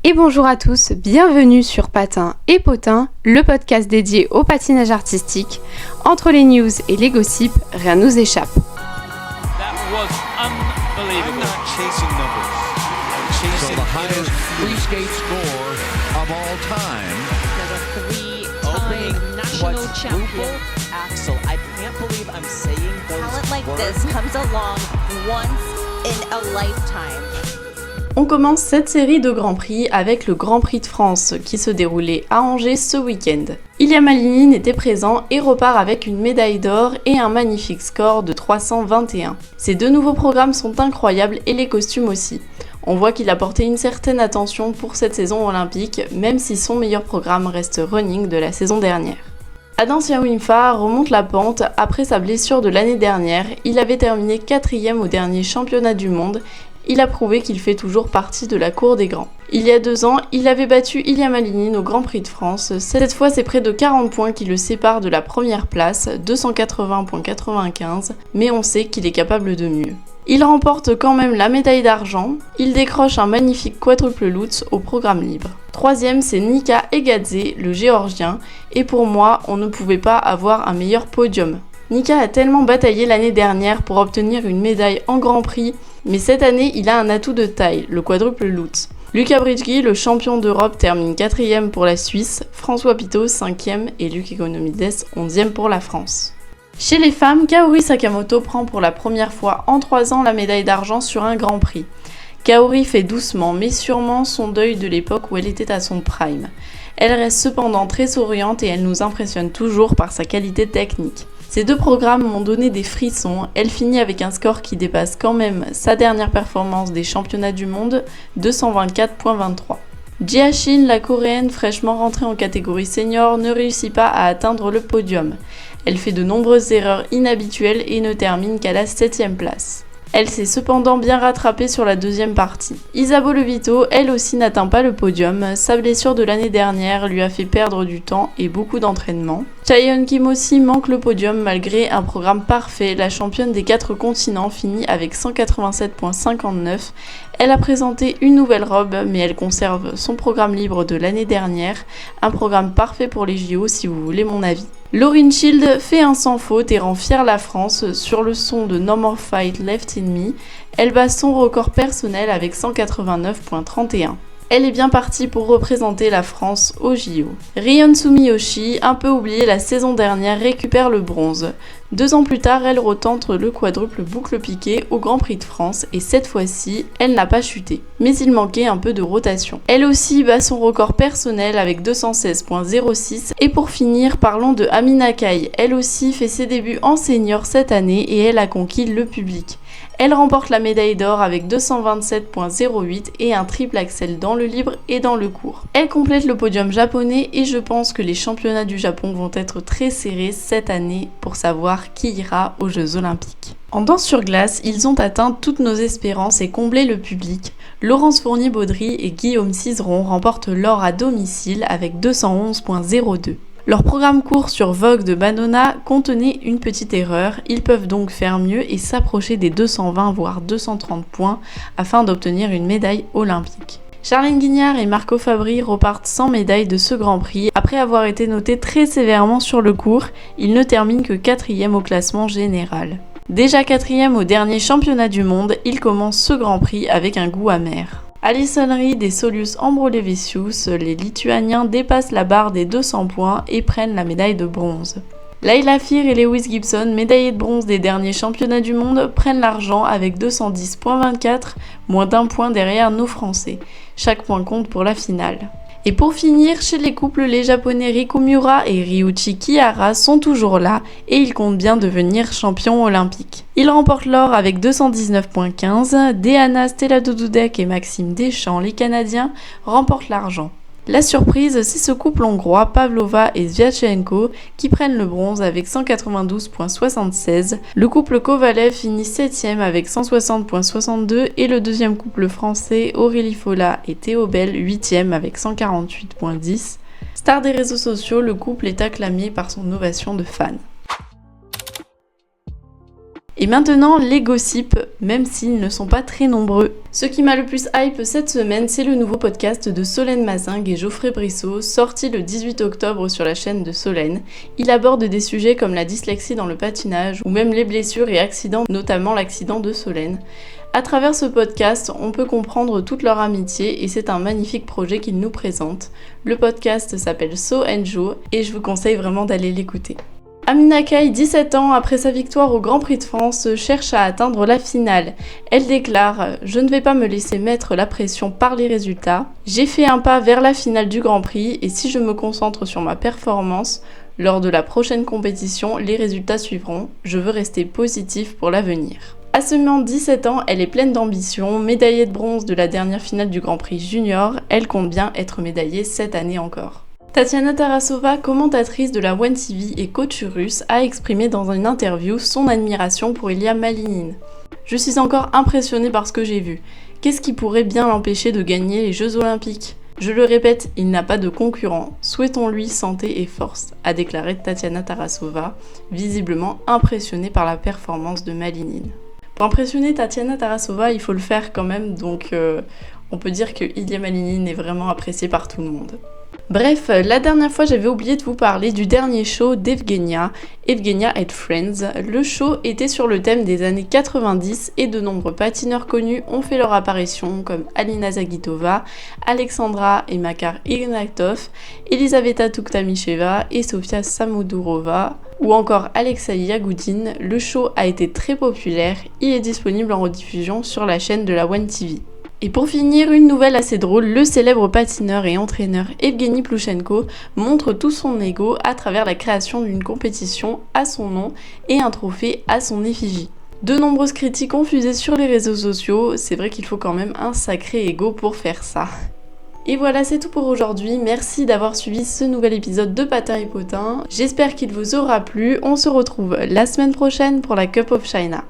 Et bonjour à tous, bienvenue sur Patin et Potin, le podcast dédié au patinage artistique. Entre les news et les gossips, rien ne nous échappe. That was unbelievable. I'm not chasing numbers. I'm chasing the highest free skate score of all time. Three-time national champion. Axel, I can't believe I'm saying those Talent like words. this comes along once in a lifetime. On commence cette série de Grands Prix avec le Grand Prix de France qui se déroulait à Angers ce week-end. Ilia Malinine était présent et repart avec une médaille d'or et un magnifique score de 321. Ces deux nouveaux programmes sont incroyables et les costumes aussi. On voit qu'il a porté une certaine attention pour cette saison olympique, même si son meilleur programme reste running de la saison dernière. Adam Siawinfa remonte la pente après sa blessure de l'année dernière. Il avait terminé 4e au dernier championnat du monde. Il a prouvé qu'il fait toujours partie de la cour des grands. Il y a 2 ans, il avait battu Ilia Malinine au Grand Prix de France. Cette fois, c'est près de 40 points qui le séparent de la première place, 280,95, mais on sait qu'il est capable de mieux. Il remporte quand même la médaille d'argent. Il décroche un magnifique quadruple Lutz au programme libre. 3e, c'est Nika Egadze, le géorgien, et pour moi, on ne pouvait pas avoir un meilleur podium. Nika a tellement bataillé l'année dernière pour obtenir une médaille en Grand Prix, mais cette année, il a un atout de taille, le quadruple Lutz. Luka Bridgi, le champion d'Europe, termine 4e pour la Suisse, François Pitot 5e et Luc Economides 11e pour la France. Chez les femmes, Kaori Sakamoto prend pour la première fois en 3 ans la médaille d'argent sur un Grand Prix. Kaori fait doucement mais sûrement son deuil de l'époque où elle était à son prime. Elle reste cependant très souriante et elle nous impressionne toujours par sa qualité technique. Ces deux programmes m'ont donné des frissons. Elle finit avec un score qui dépasse quand même sa dernière performance des championnats du monde, 224,23. Jia Shin, la coréenne fraîchement rentrée en catégorie senior, ne réussit pas à atteindre le podium. Elle fait de nombreuses erreurs inhabituelles et ne termine qu'à la 7e place. Elle s'est cependant bien rattrapée sur la deuxième partie. Isabeau Levito, elle aussi n'atteint pas le podium. Sa blessure de l'année dernière lui a fait perdre du temps et beaucoup d'entraînement. Chaeyeon Kim aussi manque le podium malgré un programme parfait. La championne des 4 continents finit avec 187,59. Elle a présenté une nouvelle robe, mais elle conserve son programme libre de l'année dernière. Un programme parfait pour les JO si vous voulez mon avis. Lauryn Shield fait un sans faute et rend fière la France sur le son de No More Fight Left in Me. Elle bat son record personnel avec 189,31. Elle est bien partie pour représenter la France au JO. Rion Sumiyoshi, un peu oubliée la saison dernière, récupère le bronze. 2 ans plus tard, elle retente le quadruple boucle piqué au Grand Prix de France et cette fois-ci, elle n'a pas chuté. Mais il manquait un peu de rotation. Elle aussi bat son record personnel avec 216,06. Et pour finir, parlons de Amina Kai. Elle aussi fait ses débuts en senior cette année et elle a conquis le public. Elle remporte la médaille d'or avec 227,08 et un triple axel dans le libre et dans le court. Elle complète le podium japonais et je pense que les championnats du Japon vont être très serrés cette année pour savoir qui ira aux Jeux Olympiques. En danse sur glace, ils ont atteint toutes nos espérances et comblé le public. Laurence Fournier-Baudry et Guillaume Cizeron remportent l'or à domicile avec 211,02. Leur programme court sur Vogue de Banona contenait une petite erreur, ils peuvent donc faire mieux et s'approcher des 220 voire 230 points afin d'obtenir une médaille olympique. Charline Guignard et Marco Fabri repartent sans médaille de ce Grand Prix. Après avoir été notés très sévèrement sur le court, ils ne terminent que 4e au classement général. Déjà 4e au dernier championnat du monde, ils commencent ce Grand Prix avec un goût amer. Alison Reed et Saulius Ambrolevicius, les Lituaniens dépassent la barre des 200 points et prennent la médaille de bronze. Laila Fear et Lewis Gibson, médaillés de bronze des derniers championnats du monde, prennent l'argent avec 210,24, moins d'1 point derrière nos Français. Chaque point compte pour la finale. Et pour finir, chez les couples, les Japonais Riku Miura et Ryuichi Kihara sont toujours là et ils comptent bien devenir champions olympiques. Ils remportent l'or avec 219,15, Deana Stella-Dudek et Maxime Deschamps, les Canadiens, remportent l'argent. La surprise, c'est ce couple hongrois, Pavlova et Sviatchenko, qui prennent le bronze avec 192,76. Le couple Kovalev finit 7e avec 160,62 et le deuxième couple français, Aurélie Fola et Théo Bell, 8e avec 148,10. Star des réseaux sociaux, le couple est acclamé par son ovation de fans. Et maintenant, les gossips, même s'ils ne sont pas très nombreux. Ce qui m'a le plus hype cette semaine, c'est le nouveau podcast de Solène Mazingue et Geoffrey Brissot, sorti le 18 octobre sur la chaîne de Solène. Il aborde des sujets comme la dyslexie dans le patinage, ou même les blessures et accidents, notamment l'accident de Solène. À travers ce podcast, on peut comprendre toute leur amitié et c'est un magnifique projet qu'ils nous présentent. Le podcast s'appelle So & Jo et je vous conseille vraiment d'aller l'écouter. Amina Caille, 17 ans, après sa victoire au Grand Prix de France, cherche à atteindre la finale. Elle déclare « Je ne vais pas me laisser mettre la pression par les résultats. J'ai fait un pas vers la finale du Grand Prix et si je me concentre sur ma performance, lors de la prochaine compétition, les résultats suivront. Je veux rester positif pour l'avenir. » À seulement 17 ans, elle est pleine d'ambition, médaillée de bronze de la dernière finale du Grand Prix Junior, elle compte bien être médaillée cette année encore. Tatiana Tarasova, commentatrice de la One TV et coach russe, a exprimé dans une interview son admiration pour Ilia Malinine. « Je suis encore impressionnée par ce que j'ai vu. Qu'est-ce qui pourrait bien l'empêcher de gagner les Jeux Olympiques ? Je le répète, il n'a pas de concurrent. Souhaitons-lui santé et force », a déclaré Tatiana Tarasova, visiblement impressionnée par la performance de Malinine. Pour impressionner Tatiana Tarasova, il faut le faire quand même, donc on peut dire que Ilia Malinine est vraiment appréciée par tout le monde. Bref, la dernière fois j'avais oublié de vous parler du dernier show d'Evgenia, Evgenia and Friends. Le show était sur le thème des années 90 et de nombreux patineurs connus ont fait leur apparition comme Alina Zagitova, Alexandra et Makar Ignatov, Elisaveta Tuktamicheva et Sofia Samodurova, ou encore Alexei Yagoudine. Le show a été très populaire, il est disponible en rediffusion sur la chaîne de la One TV. Et pour finir, une nouvelle assez drôle, le célèbre patineur et entraîneur Evgeny Plouchenko montre tout son ego à travers la création d'une compétition à son nom et un trophée à son effigie. De nombreuses critiques ont fusé sur les réseaux sociaux, c'est vrai qu'il faut quand même un sacré ego pour faire ça. Et voilà, c'est tout pour aujourd'hui, merci d'avoir suivi ce nouvel épisode de Patin et Potin, j'espère qu'il vous aura plu, on se retrouve la semaine prochaine pour la Cup of China.